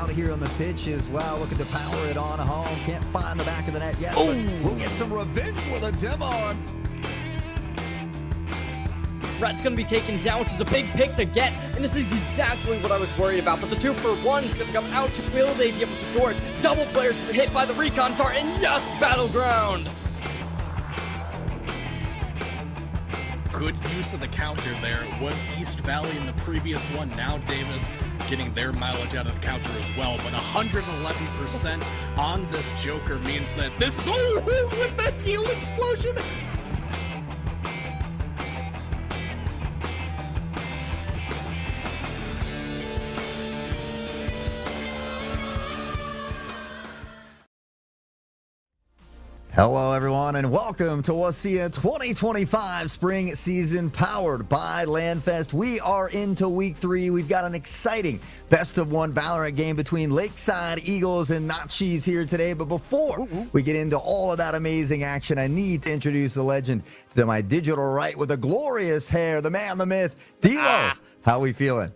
out here on the pitch as well, looking to power it on home. Can't find the back of the net yet, but we'll get some revenge with a demo. Brett's going to be taken down, which is a big pick to get, and this is exactly what I was worried about. But the 2-for-1 is going to come out. Will they be able to secure it? Double players hit by the recon tar, and yes, Battleground! Good use of the counter there. Was East Valley in the previous one. Now Davis getting their mileage out of the counter as well. But 111% on this Joker means that this is... Oh, with the heal explosion! Hello everyone and welcome to WSSEA 2025 spring season powered by LandFest. We are into week 3. We've got an exciting best of 1 Valorant game between Lakeside Eagles and Naches here today. But before we get into all of that amazing action, I need to introduce the legend to my digital right with the glorious hair, the man, the myth, D'Lo. How we feeling?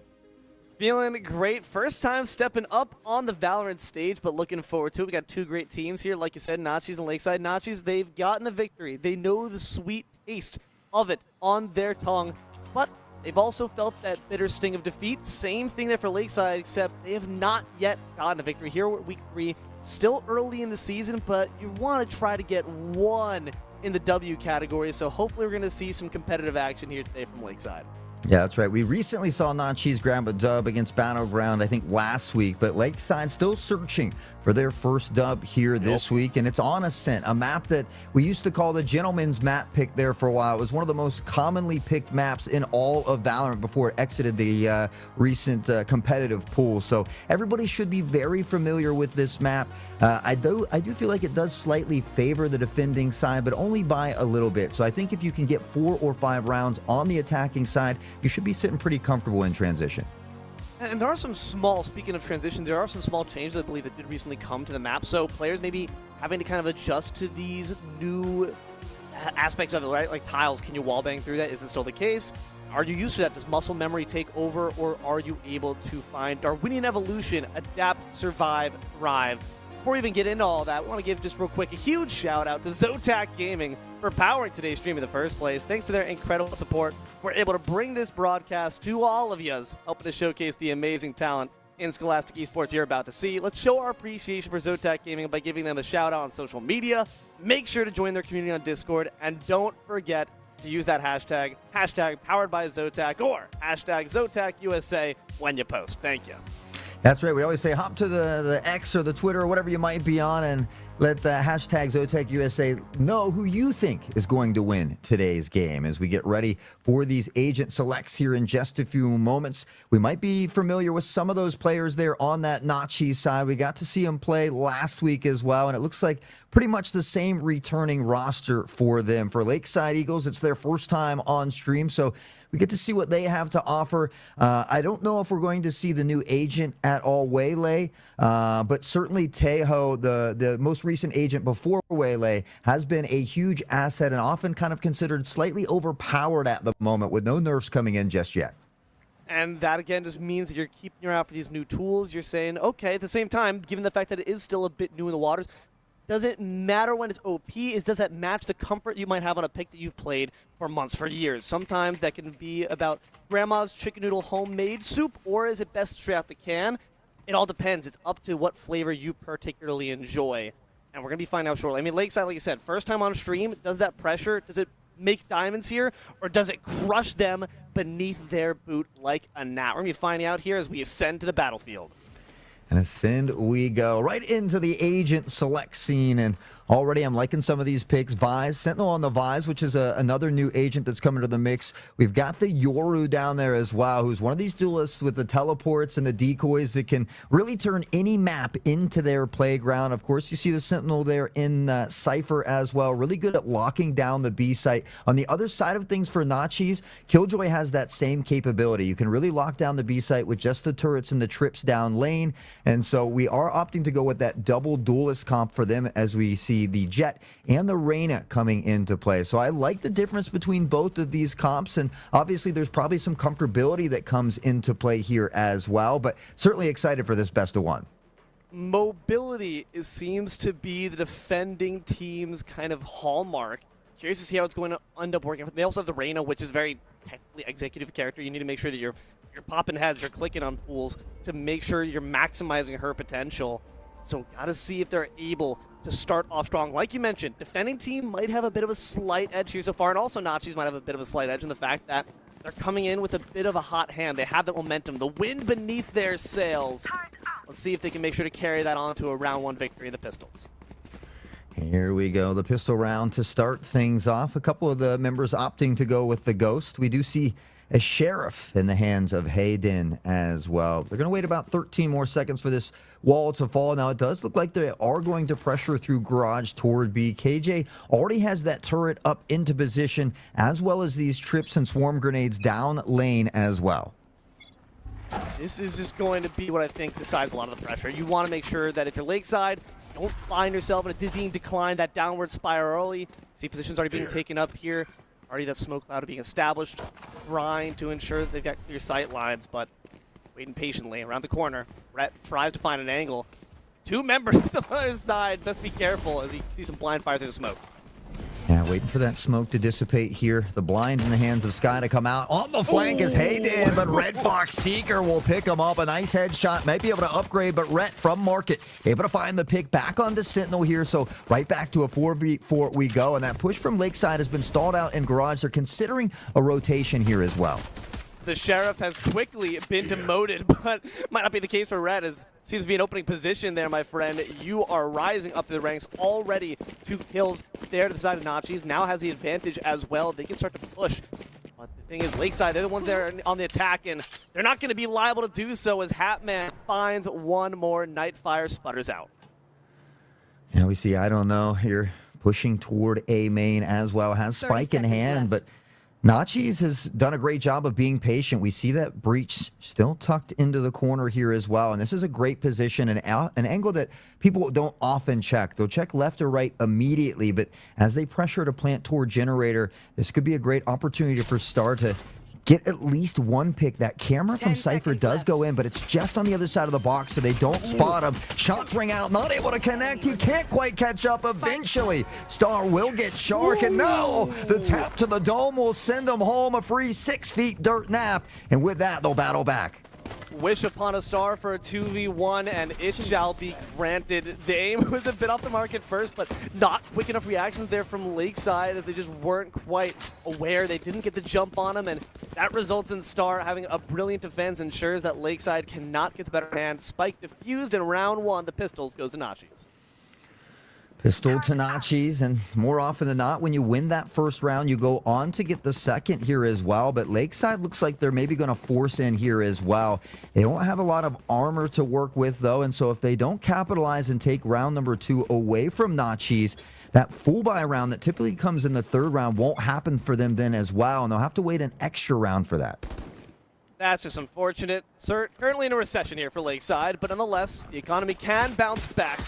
Feeling great. First time stepping up on the Valorant stage, but looking forward to it. We got 2 great teams here. Like you said, Naches and Lakeside. Naches, they've gotten a victory. They know the sweet taste of it on their tongue, but they've also felt that bitter sting of defeat. Same thing there for Lakeside, except they have not yet gotten a victory. Here we're at week 3, still early in the season, but you want to try to get 1 in the W category, so hopefully we're going to see some competitive action here today from Lakeside. Yeah, that's right. We recently saw Naches grab a dub against Battleground, I think, last week, but Lakeside still searching for their first dub here this week, and it's on Ascent, a map that we used to call the gentleman's map pick there for a while. It was one of the most commonly picked maps in all of Valorant before it exited the recent competitive pool, so everybody should be very familiar with this map. I do feel like it does slightly favor the defending side, but only by a little bit, so I think if you can get 4 or 5 rounds on the attacking side, you should be sitting pretty comfortable in transition. And there are some small, speaking of transition, there are some small changes I believe that did recently come to the map. So players maybe having to kind of adjust to these new aspects of it, right? Like tiles, can you wallbang through that? Is it still the case? Are you used to that? Does muscle memory take over? Or are you able to find Darwinian evolution, adapt, survive, thrive? Before we even get into all that, I want to give just real quick a huge shout out to Zotac Gaming for powering today's stream in the first place. Thanks to their incredible support, we're able to bring this broadcast to all of you, helping to showcase the amazing talent in Scholastic Esports you're about to see. Let's show our appreciation for Zotac Gaming by giving them a shout out on social media. Make sure to join their community on Discord, and don't forget to use that hashtag powered by Zotac or hashtag ZotacUSA when you post. Thank you. That's right. We always say hop to the X or the Twitter or whatever you might be on and let the hashtag ZotacUSA know who you think is going to win today's game as we get ready for these agent selects here in just a few moments. We might be familiar with some of those players there on that Naches side. We got to see them play last week as well, and it looks like pretty much the same returning roster for them. For Lakeside Eagles, it's their first time on stream, so we get to see what they have to offer. I don't know if we're going to see the new agent at all, Waylay, but certainly Tejo, the most recent agent before Waylay, has been a huge asset and often kind of considered slightly overpowered at the moment with no nerfs coming in just yet. And that, again, just means that you're keeping your eye out for these new tools. You're saying, okay, at the same time, given the fact that it is still a bit new in the waters, does it matter when it's OP? Does that match the comfort you might have on a pick that you've played for months, for years? Sometimes that can be about grandma's chicken noodle homemade soup, or is it best straight out the can? It all depends. It's up to what flavor you particularly enjoy. And we're going to be finding out shortly. I mean, Lakeside, like you said, first time on stream, does that pressure, does it make diamonds here, or does it crush them beneath their boot like a gnat? We're going to be finding out here as we ascend to the battlefield. And ascend we go right into the agent select scene, and already I'm liking some of these picks. Vise, Sentinel on the Vise, which is another new agent that's coming to the mix. We've got the Yoru down there as well, who's one of these duelists with the teleports and the decoys that can really turn any map into their playground. Of course, you see the Sentinel there in Cypher as well. Really good at locking down the B site. On the other side of things for Naches, Killjoy has that same capability. You can really lock down the B site with just the turrets and the trips down lane. And so we are opting to go with that double duelist comp for them as we see the Jet and the Reyna coming into play. So I like the difference between both of these comps, and obviously there's probably some comfortability that comes into play here as well, but certainly excited for this best of 1. mobility seems to be the defending team's kind of hallmark. Curious to see how it's going to end up working. They also have the Reyna, which is very technically executive character. You need to make sure that you're popping heads, you're clicking on fools to make sure you're maximizing her potential. So gotta see if they're able to start off strong. Like you mentioned, defending team might have a bit of a slight edge here so far, and also Naches might have a bit of a slight edge in the fact that they're coming in with a bit of a hot hand. They have the momentum, the wind beneath their sails. Let's see if they can make sure to carry that on to a round 1 victory of the Pistols. Here we go, the pistol round to start things off. A couple of the members opting to go with the Ghost. We do see a Sheriff in the hands of Hayden as well. They're going to wait about 13 more seconds for this wall to fall. Now, it does look like they are going to pressure through Garage toward B. KJ already has that turret up into position, as well as these trips and swarm grenades down lane as well. This is just going to be what I think decides a lot of the pressure. You want to make sure that if you're Lakeside, don't find yourself in a dizzying decline, that downward spiral early. See positions already being taken up here. Already that smoke cloud being established. Trying to ensure that they've got clear sight lines, but waiting patiently around the corner. Rhett tries to find an angle. 2 members on the other side. Best be careful as he sees some blind fire through the smoke. Yeah, waiting for that smoke to dissipate here. The blind in the hands of Sky to come out. On the flank is Hayden, but Red Fox Seeker will pick him up. A nice headshot. Might be able to upgrade, but Rhett from Market able to find the pick back onto Sentinel here. So right back to a 4v4 we go. And that push from Lakeside has been stalled out in Garage. They're considering a rotation here as well. The Sheriff has quickly been demoted, but might not be the case for Red, as seems to be an opening position there, my friend. You are rising up to the ranks already. 2 kills there to the side of Naches. Now has the advantage as well. They can start to push. But the thing is, Lakeside, they're the ones there on the attack, and they're not going to be liable to do so as Hatman finds one more. Nightfire sputters out. Yeah, we see, I don't know, here pushing toward A main as well. Has Spike in hand, but Naches has done a great job of being patient. We see that breach still tucked into the corner here as well. And this is a great position, an angle that people don't often check. They'll check left or right immediately, but as they pressure to plant toward Generator, this could be a great opportunity for Star to get at least one pick. That camera from Cypher does go in, but it's just on the other side of the box, so they don't spot him. Shots ring out, not able to connect. He can't quite catch up eventually. Star will get Shark, and no! The tap to the dome will send him home. A free 6 feet dirt nap, and with that, they'll battle back. Wish upon a star for a 2v1, and it shall be granted. The aim was a bit off the mark at first, but not quick enough reactions there from Lakeside, as they just weren't quite aware. They didn't get the jump on him, and that results in Star having a brilliant defense, ensures that Lakeside cannot get the better hand. Spike diffused in round 1. The Pistols goes to Naches. Pistol to Naches, and more often than not, when you win that first round, you go on to get the second here as well. But Lakeside looks like they're maybe going to force in here as well. They don't have a lot of armor to work with, though, and so if they don't capitalize and take round number 2 away from Naches, that full buy round that typically comes in the 3rd round won't happen for them then as well, and they'll have to wait an extra round for that. That's just unfortunate. Sir, currently in a recession here for Lakeside, but nonetheless, the economy can bounce back.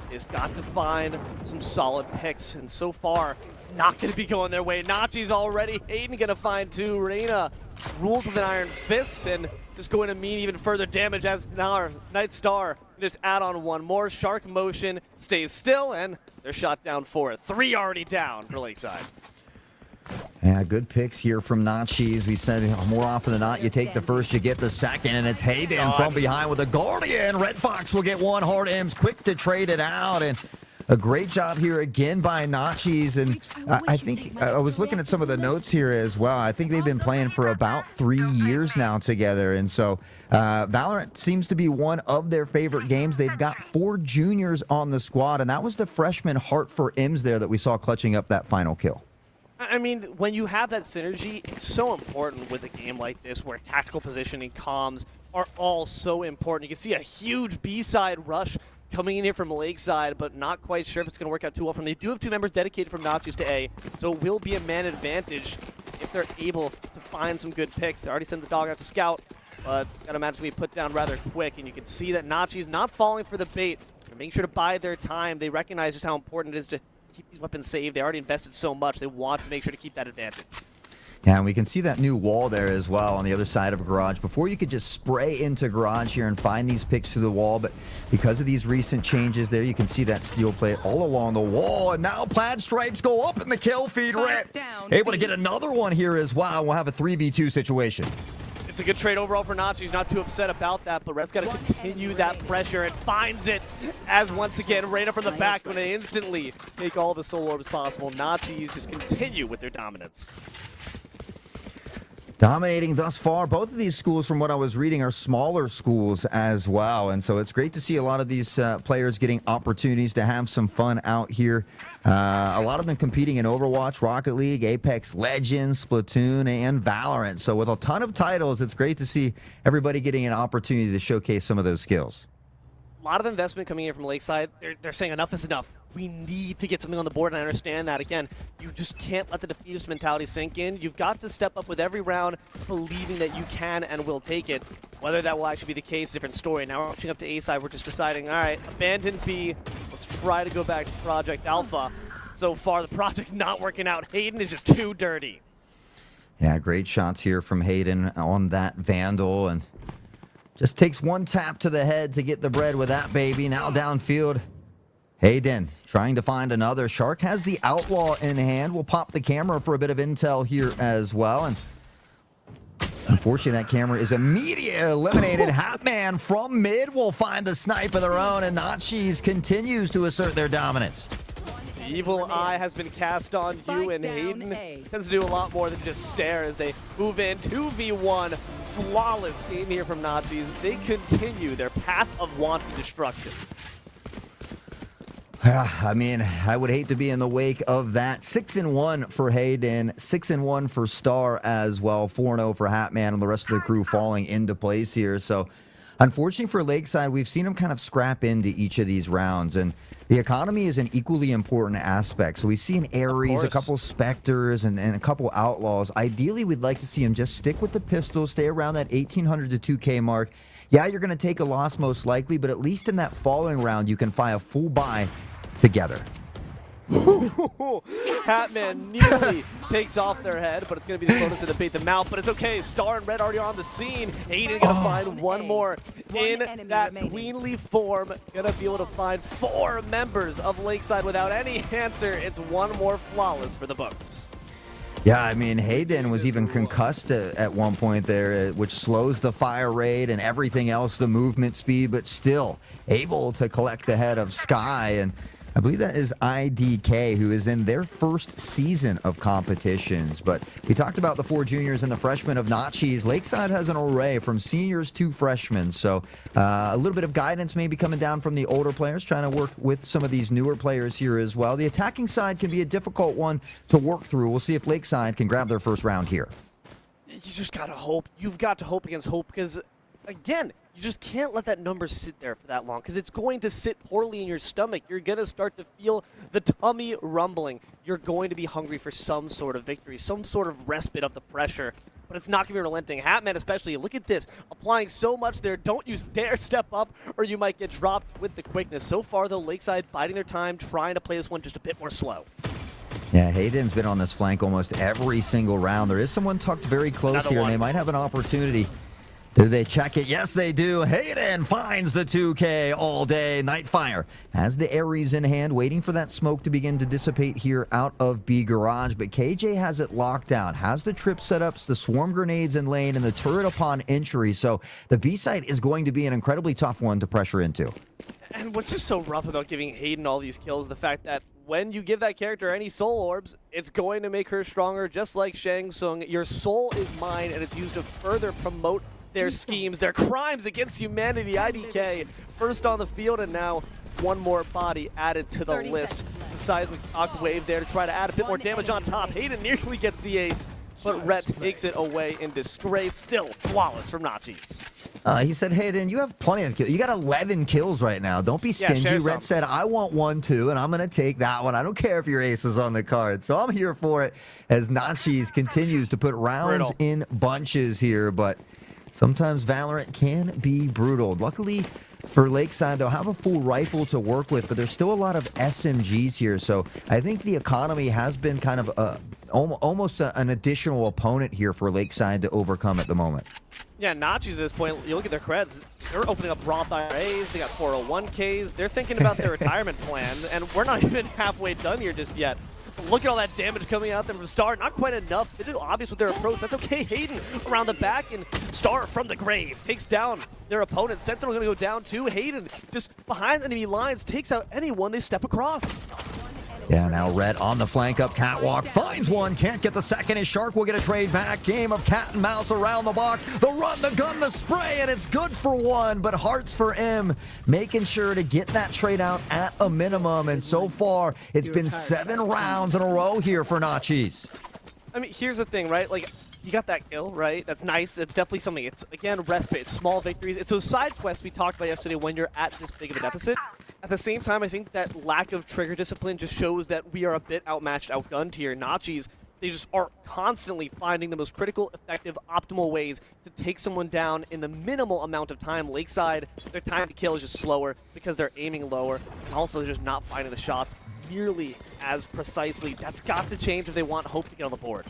Is got to find some solid picks, and so far, not going to be going their way. Naches already. Hayden going to find 2. Reyna rules with an iron fist, and just going to mean even further damage as now our Night Star just add on 1 more. Shark motion stays still, and they're shot down for it. 3 already down for Lakeside. Yeah, good picks here from Naches. We said more often than not, you take the first, you get the second, and it's Hayden from behind with a Guardian. Red Fox will get 1. Hard M's quick to trade it out, and a great job here again by Naches. And I think I was looking at some of the notes here as well. I think they've been playing for about 3 years now together, and so Valorant seems to be one of their favorite games. They've got 4 juniors on the squad, and that was the freshman Heart for M's there that we saw clutching up that final kill. I mean, when you have that synergy, it's so important with a game like this where tactical positioning, comms are all so important. You can see a huge B-side rush coming in here from Lakeside, but not quite sure if it's going to work out too well from them. They do have 2 members dedicated from Naches to A, so it will be a man advantage if they're able to find some good picks. They already sent the dog out to scout, but gotta imagine we put down rather quick, and you can see that Naches not falling for the bait. They're making sure to bide their time. They recognize just how important it is to keep these weapons saved. They already invested so much. They want to make sure to keep that advantage. Yeah, and we can see that new wall there as well on the other side of Garage. Before you could just spray into Garage here and find these picks through the wall, but because of these recent changes there, you can see that steel plate all along the wall, and now Plaid Stripes go up in the kill feed. Ret able to get another one here as well. We'll have a 3v2 situation. It's a good trade overall for Naches. Not too upset about that, but Red's got to continue that pressure and finds it as once again, right up from the back, going to instantly take all the soul orbs possible. Naches just continue with their dominance. Dominating thus far. Both of these schools, from what I was reading, are smaller schools as well. And so it's great to see a lot of these players getting opportunities to have some fun out here. A lot of them competing in Overwatch, Rocket League, Apex Legends, Splatoon, and Valorant. So with a ton of titles, it's great to see everybody getting an opportunity to showcase some of those skills. A lot of investment coming in from Lakeside. They're saying enough is enough. We need to get something on the board, and I understand that. Again, you just can't let the defeatist mentality sink in. You've got to step up with every round, believing that you can and will take it. Whether that will actually be the case, different story. Now we're pushing up to A side. We're just deciding, all right, abandon B. Let's try to go back to Project Alpha. So far, the project not working out. Hayden is just too dirty. Yeah, great shots here from Hayden on that Vandal, and just takes one tap to the head to get the bread with that baby. Now downfield, Hayden trying to find another. Shark has the Outlaw in hand. We'll pop the camera for a bit of intel here as well. And unfortunately, that camera is immediately eliminated. Hatman from mid will find the snipe of their own, and Naches continues to assert their dominance. The evil eye has been cast on you, and Hayden tends to do a lot more than just stare as they move in. 2v1, flawless game here from Naches. They continue their path of wanton destruction. I mean, I would hate to be in the wake of that. 6-1 for Hayden, 6-1 for Star as well, 4-0 for Hatman, and the rest of the crew falling into place here. So, unfortunately for Lakeside, we've seen them kind of scrap into each of these rounds, and the economy is an equally important aspect. So we see an Ares, a couple Spectres, and a couple Outlaws. Ideally, we'd like to see them just stick with the pistols, stay around that 1,800 to 2K mark. Yeah, you're going to take a loss most likely, but at least in that following round, you can find a full buy together. Hatman nearly takes off their head, but it's going to be the bonus to bait them out. But it's okay. Star and Red already on the scene. Hayden going to find one more in that queenly form. Going to be able to find 4 members of Lakeside without any answer. It's one more flawless for the books. Yeah, I mean, Hayden was even concussed at one point there, which slows the fire rate and everything else, the movement speed, but still able to collect the head of Sky. And I believe that is IDK, who is in their first season of competitions. But we talked about the 4 juniors and the freshmen of Naches. Lakeside has an array from seniors to freshmen. So a little bit of guidance maybe coming down from the older players, trying to work with some of these newer players here as well. The attacking side can be a difficult one to work through. We'll see if Lakeside can grab their first round here. You just got to hope. You've got to hope against hope because, again, you just can't let that number sit there for that long because it's going to sit poorly in your stomach. You're going to start to feel the tummy rumbling. You're going to be hungry for some sort of victory, some sort of respite of the pressure, but it's not going to be relenting. Hatman especially, look at this, applying so much there. Don't you dare step up or you might get dropped with the quickness. So far, though, Lakeside biding their time, trying to play this one just a bit more slow. Yeah, Hayden's been on this flank almost every single round. There is someone tucked very close here, and they might have an opportunity. Do they check it? Yes, they do. Hayden finds the 2K all day. Nightfire has the Ares in hand, waiting for that smoke to begin to dissipate here out of B Garage. But KJ has it locked down, has the trip setups, the swarm grenades in lane, and the turret upon entry. So the B side is going to be an incredibly tough one to pressure into. And what's just so rough about giving Hayden all these kills, the fact that when you give that character any soul orbs, it's going to make her stronger, just like Shang Tsung. Your soul is mine, and it's used to further promote their schemes, their crimes against humanity. IDK first on the field, and now one more body added to the list. The seismic wave there to try to add a bit more damage on top. Hayden nearly gets the ace, but Rhett takes it away in disgrace. Still flawless from Naches. He said, Hayden, you have plenty of kills. You got 11 kills right now. Don't be stingy. Yeah, Rhett said, I want 1 too, and I'm going to take that one. I don't care if your ace is on the card. So I'm here for it as Naches continues to put rounds in bunches here, but sometimes Valorant can be brutal. Luckily for Lakeside, they'll have a full rifle to work with, but there's still a lot of SMGs here. So I think the economy has been kind of almost an additional opponent here for Lakeside to overcome at the moment. Yeah, Naches at this point, you look at their creds, they're opening up Roth IRAs, they got 401ks, they're thinking about their retirement plan, and we're not even halfway done here just yet. Look at all that damage coming out there from Star. Not quite enough. They do obvious with their approach. That's okay. Hayden around the back, and Star from the grave takes down their opponent. Sentinel's going to go down too. Hayden just behind enemy lines takes out anyone they step across. Yeah, now Red on the flank up catwalk, finds one, can't get the second. His Shark will get a trade back. Game of cat and mouse around the box. The run, the gun, the spray, and it's good for one, but hearts for M, making sure to get that trade out at a minimum. And so far, it's been 7 rounds in a row here for Naches. I mean, here's the thing, right? Like, you got that kill, right? That's nice. It's definitely something. It's, again, respite. It's small victories. It's those side quests we talked about yesterday when you're at this big of a deficit. At the same time, I think that lack of trigger discipline just shows that we are a bit outmatched, outgunned here. Naches, they just are constantly finding the most critical, effective, optimal ways to take someone down in the minimal amount of time. Lakeside, their time to kill is just slower because they're aiming lower. And also, they're just not finding the shots nearly as precisely. That's got to change if they want hope to get on the board.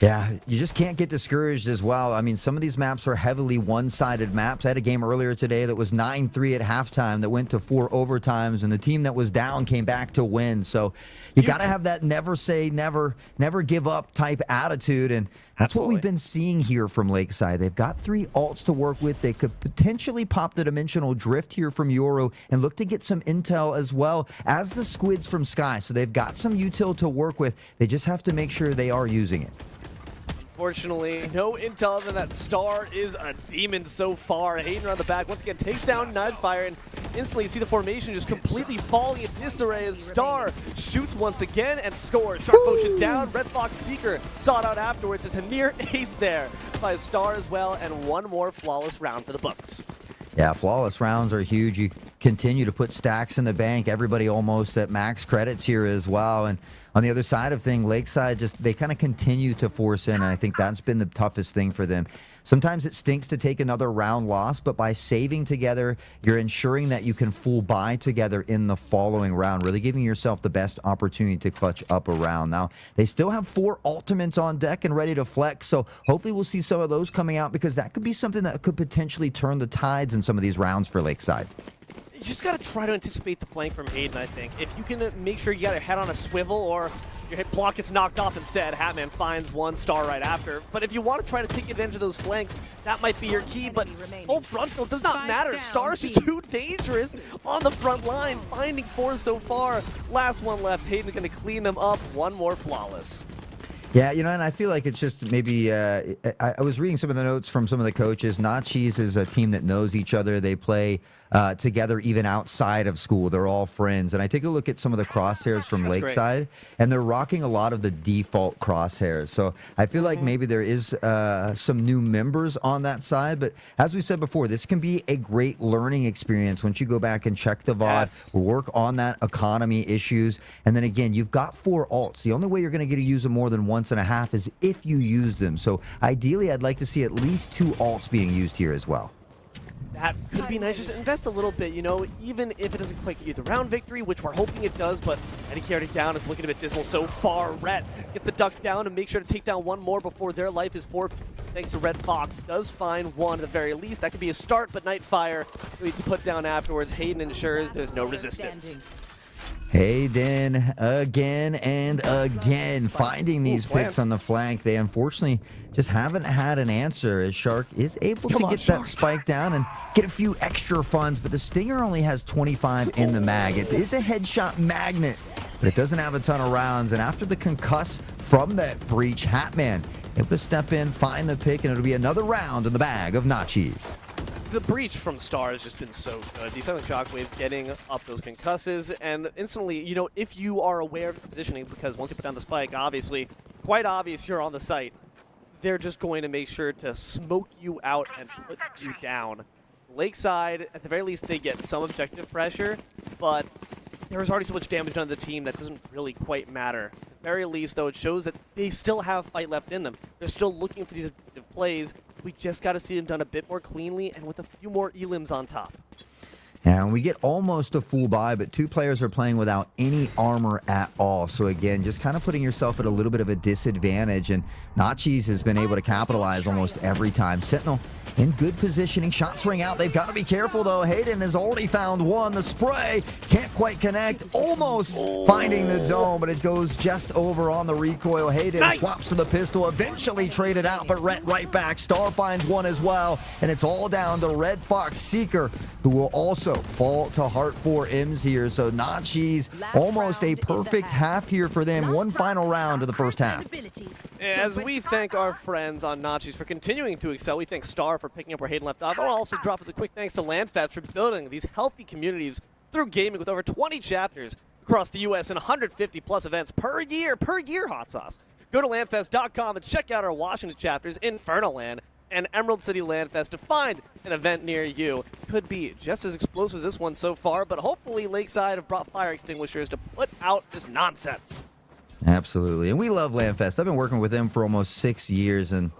Yeah, you just can't get discouraged as well. I mean, some of these maps are heavily one-sided maps. I had a game earlier today that was 9-3 at halftime that went to 4 overtimes, and the team that was down came back to win. So you got to have that never say never, never give up type attitude, and that's what we've been seeing here from Lakeside. They've got 3 ults to work with. They could potentially pop the dimensional drift here from Yoru and look to get some intel as well as the squids from Sky. So they've got some util to work with. They just have to make sure they are using it. Unfortunately, no intel other than that Star is a demon so far. Hayden on the back once again takes down Nightfire, and instantly you see the formation just completely falling in disarray as Star shoots once again and scores. Sharp motion down. Red Fox Seeker sought out afterwards. It's a near ace there by Star as well, and one more flawless round for the books. Yeah, flawless rounds are huge. You continue to put stacks in the bank. Everybody almost at max credits here as well. And on the other side of things, Lakeside they kind of continue to force in, and I think that's been the toughest thing for them. Sometimes it stinks to take another round loss, but by saving together, you're ensuring that you can full buy together in the following round, really giving yourself the best opportunity to clutch up a round. Now, they still have 4 ultimates on deck and ready to flex, so hopefully we'll see some of those coming out, because that could be something that could potentially turn the tides in some of these rounds for Lakeside. You just got to try to anticipate the flank from Hayden, I think. If you can make sure you got your head on a swivel, or your hit block gets knocked off instead, Hatman finds one Star right after. But if you want to try to take advantage of those flanks, that might be your key. But full frontal does not matter. Star is just too dangerous on the front line, finding 4 so far. Last one left. Hayden's going to clean them up. One more flawless. Yeah, you know, and I feel like it's just maybe, I was reading some of the notes from some of the coaches. Naches is a team that knows each other. They play together even outside of school. They're all friends. And I take a look at some of the crosshairs from Lakeside, and they're rocking a lot of the default crosshairs. So I feel like maybe there is some new members on that side. But as we said before, this can be a great learning experience once you go back and check the VOD, work on that economy issues. And then again, you've got 4 ults. The only way you're going to get to use them more than once and a half is if you use them. So ideally, I'd like to see at least 2 ults being used here as well. That could be nice. Just invest a little bit, you know, even if it doesn't quite get you the round victory, which we're hoping it does, but Eddie carrying down is looking a bit dismal so far. Red gets the duck down and make sure to take down one more before their life is forfeit. Thanks to Red Fox, does find one at the very least. That could be a start, but Nightfire we can put down afterwards. Hayden ensures there's no resistance. Hayden again and again finding these picks on the flank. They unfortunately just haven't had an answer, as Shark is able to get that spike down and get a few extra funds, but the Stinger only has 25 in the mag. It is a headshot magnet, but it doesn't have a ton of rounds, and after the concuss from that breach, Hatman able to step in, find the pick, and it'll be another round in the bag of Naches. The breach from Star has just been so good. These silent shockwaves getting up those concusses, and instantly, you know, if you are aware of the positioning, because once you put down the spike, obviously, quite obvious you're on the site, they're just going to make sure to smoke you out and put you down. Lakeside, at the very least, they get some objective pressure, but there's already so much damage done to the team that doesn't really quite matter. At the very least, though, it shows that they still have fight left in them. They're still looking for these objective plays. We just got to see them done a bit more cleanly and with a few more elims on top. And we get almost a full buy, but two players are playing without any armor at all. So again, just kind of putting yourself at a little bit of a disadvantage. And Naches has been able to capitalize almost every time. Sentinel in good positioning. Shots ring out. They've got to be careful, though. Hayden has already found one. The spray can't quite connect. Almost finding the dome, but it goes just over on the recoil. Hayden swaps to the pistol. Eventually traded out, but right back. Star finds one as well. And it's all down to Red Fox Seeker, who will also fall to Heart 4 M's here. So Naches, almost a perfect half here for them. One final round of the first half. As we thank our friends on Naches for continuing to excel, we thank Star for picking up where Hayden left off. I'll also drop a quick thanks to LandFest for building these healthy communities through gaming with over 20 chapters across the U.S. and 150 plus events per year, hot sauce. Go to landfest.com and check out our Washington chapters, Infernal Land and Emerald City Landfest, to find an event near you. Could be just as explosive as this one so far, but hopefully Lakeside have brought fire extinguishers to put out this nonsense. Absolutely. And we love LandFest. I've been working with them for almost 6 years, and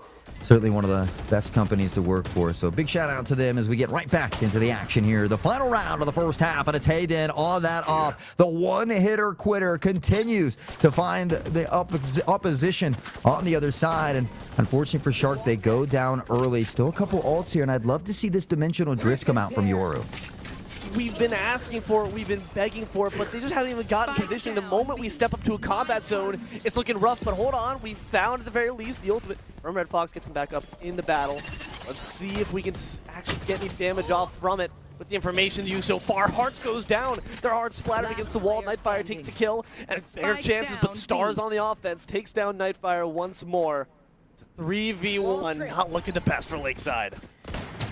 certainly one of the best companies to work for. So big shout out to them as we get right back into the action here. The final round of the first half, and it's Hayden on that off. The one-hitter quitter continues to find the opposition on the other side. And unfortunately for Shark, they go down early. Still a couple ults here, and I'd love to see this dimensional drift come out from Yoru. We've been asking for it, we've been begging for it, but they just haven't even gotten positioning. The moment we step up to a combat zone, it's looking rough, but hold on, we found at the very least the ultimate from Red Fox. Gets him back up in the battle. Let's see if we can actually get any damage off from it with the information used so far. Hearts goes down, their hearts splattered against the wall. Nightfire takes the kill, and better chances, but Stars on the offense, takes down Nightfire once more. It's a 3v1, not looking the best for Lakeside.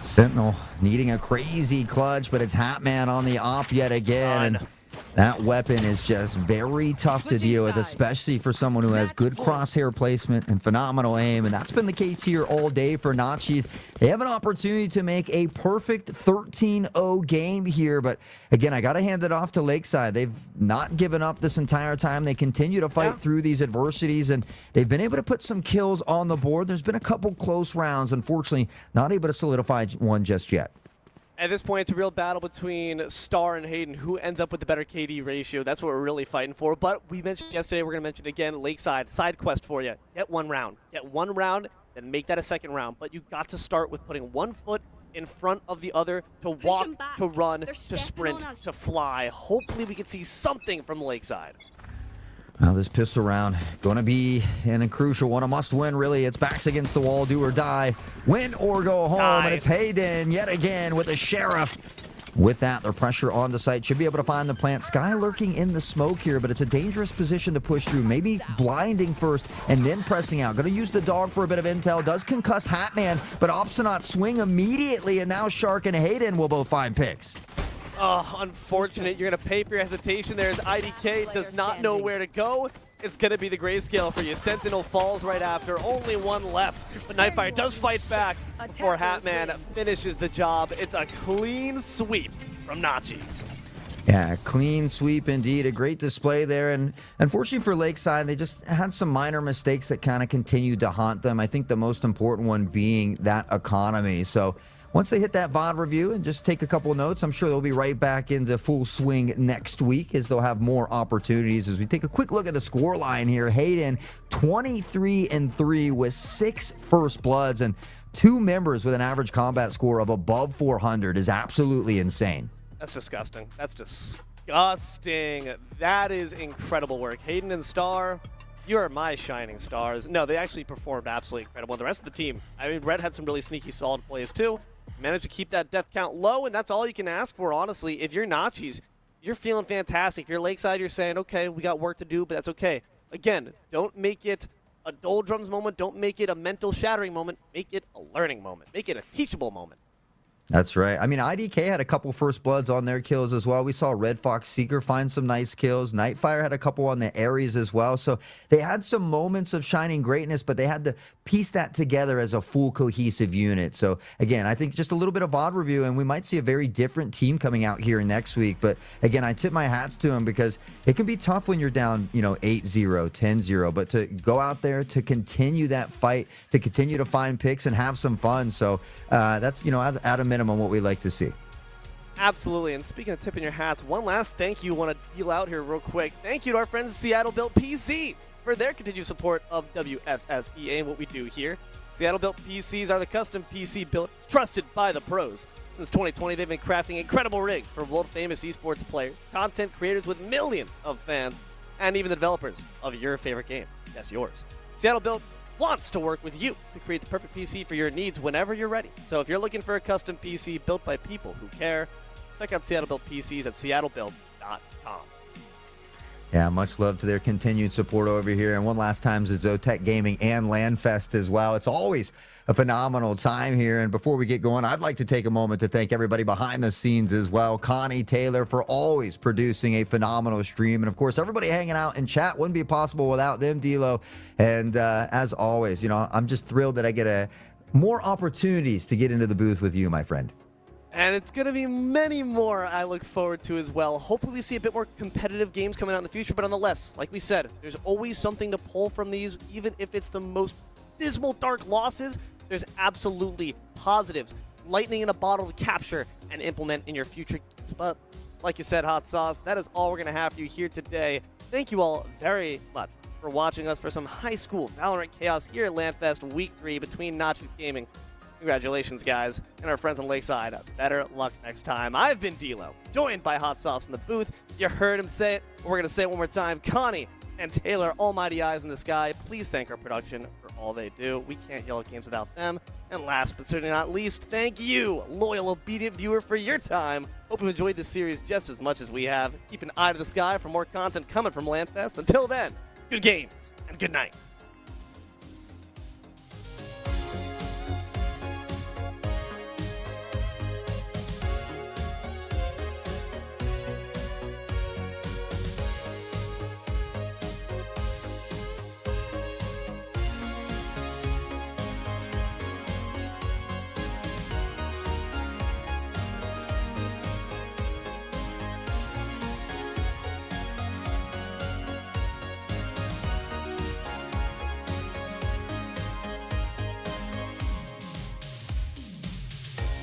Sentinel needing a crazy clutch, but it's Hatman on the op yet again. And that weapon is just very tough to deal with, especially for someone who has good crosshair placement and phenomenal aim. And that's been the case here all day for Naches. They have an opportunity to make a perfect 13-0 game here. But again, I got to hand it off to Lakeside. They've not given up this entire time. They continue to fight through these adversities, and they've been able to put some kills on the board. There's been a couple close rounds. Unfortunately, not able to solidify one just yet. At this point, it's a real battle between Star and Hayden. Who ends up with the better KD ratio? That's what we're really fighting for. But we mentioned yesterday, we're going to mention again, Lakeside, side quest for you. Get one round. Get one round, then make that a second round. But you got to start with putting one foot in front of the other to walk, to run, to sprint, to fly. Hopefully we can see something from Lakeside. Well, this pistol round going to be a crucial one, a must-win, really. It's backs against the wall, do or die, win or go home, and it's Hayden yet again with the Sheriff. With that, their pressure on the site should be able to find the plant. Sky lurking in the smoke here, but it's a dangerous position to push through. Maybe blinding first and then pressing out. Going to use the dog for a bit of intel. Does concuss Hatman, but Obstinate swing immediately, and now Shark and Hayden will both find picks. Oh, unfortunate. You're going to pay for your hesitation. There's IDK, does not know where to go. It's going to be the grayscale for you. Sentinel falls right after. Only one left. But Nightfire does fight back before Hatman finishes the job. It's a clean sweep from Naches. Yeah, clean sweep indeed. A great display there. And unfortunately for Lakeside, they just had some minor mistakes that kind of continued to haunt them. I think the most important one being that economy. So once they hit that VOD review and just take a couple of notes, I'm sure they'll be right back into full swing next week as they'll have more opportunities. As we take a quick look at the score line here, Hayden 23-3 with 6 first bloods, and 2 members with an average combat score of above 400 is absolutely insane. That's disgusting. That's disgusting. That is incredible work. Hayden and Star, you are my shining stars. No, they actually performed absolutely incredible. The rest of the team, I mean, Red had some really sneaky, solid plays too. Managed to keep that death count low, and that's all you can ask for, honestly. If you're Naches, you're feeling fantastic. If you're Lakeside, you're saying, okay, we got work to do, but that's okay. Again, don't make it a doldrums moment. Don't make it a mental shattering moment. Make it a learning moment. Make it a teachable moment. That's right. I mean, IDK had a couple first bloods on their kills as well. We saw Red Fox Seeker find some nice kills. Nightfire had a couple on the Ares as well. So they had some moments of shining greatness, but they had to piece that together as a full cohesive unit. So again, I think just a little bit of VOD review, and we might see a very different team coming out here next week. But again, I tip my hats to them because it can be tough when you're down, 8-0, 10-0, but to go out there, to continue that fight, to continue to find picks and have some fun. So that's, at a minimum, what we like to see. Absolutely. And speaking of tipping your hats, one last thank you want to deal out here real quick. Thank you to our friends at Seattle Built PCs for their continued support of WSSEA and what we do here. Seattle Built PCs are the custom PC built, trusted by the pros. Since 2020, they've been crafting incredible rigs for world-famous esports players, content creators with millions of fans, and even the developers of your favorite games. Yes, yours. Seattle Built wants to work with you to create the perfect PC for your needs whenever you're ready. So if you're looking for a custom PC built by people who care, check out Seattle Built PCs at seattlebuilt.com. Yeah, much love to their continued support over here. And one last time to Zotac Gaming and LANFest as well. It's always a phenomenal time here. And before we get going, I'd like to take a moment to thank everybody behind the scenes as well. Connie, Taylor, for always producing a phenomenal stream. And of course, everybody hanging out in chat wouldn't be possible without them, D'Lo. And as always, you know, I'm just thrilled that I get more opportunities to get into the booth with you, my friend. And it's going to be many more I look forward to as well. Hopefully we see a bit more competitive games coming out in the future, but nonetheless, like we said, there's always something to pull from these, even if it's the most dismal, dark losses. There's absolutely positives, lightning in a bottle to capture and implement in your future games. But like you said, Hot Sauce, that is all we're going to have for you here today. Thank you all very much for watching us for some high school Valorant chaos here at LANFest Week 3 between Naches Gaming. Congratulations, guys, and our friends on Lakeside. Better luck next time. I've been D'Lo, joined by Hot Sauce in the booth. You heard him say it, but we're going to say it one more time. Connie and Taylor, almighty eyes in the sky, please thank our production for all they do. We can't yell at games without them. And last but certainly not least, thank you, loyal, obedient viewer, for your time. Hope you enjoyed this series just as much as we have. Keep an eye to the sky for more content coming from LANFest. Until then, good games and good night.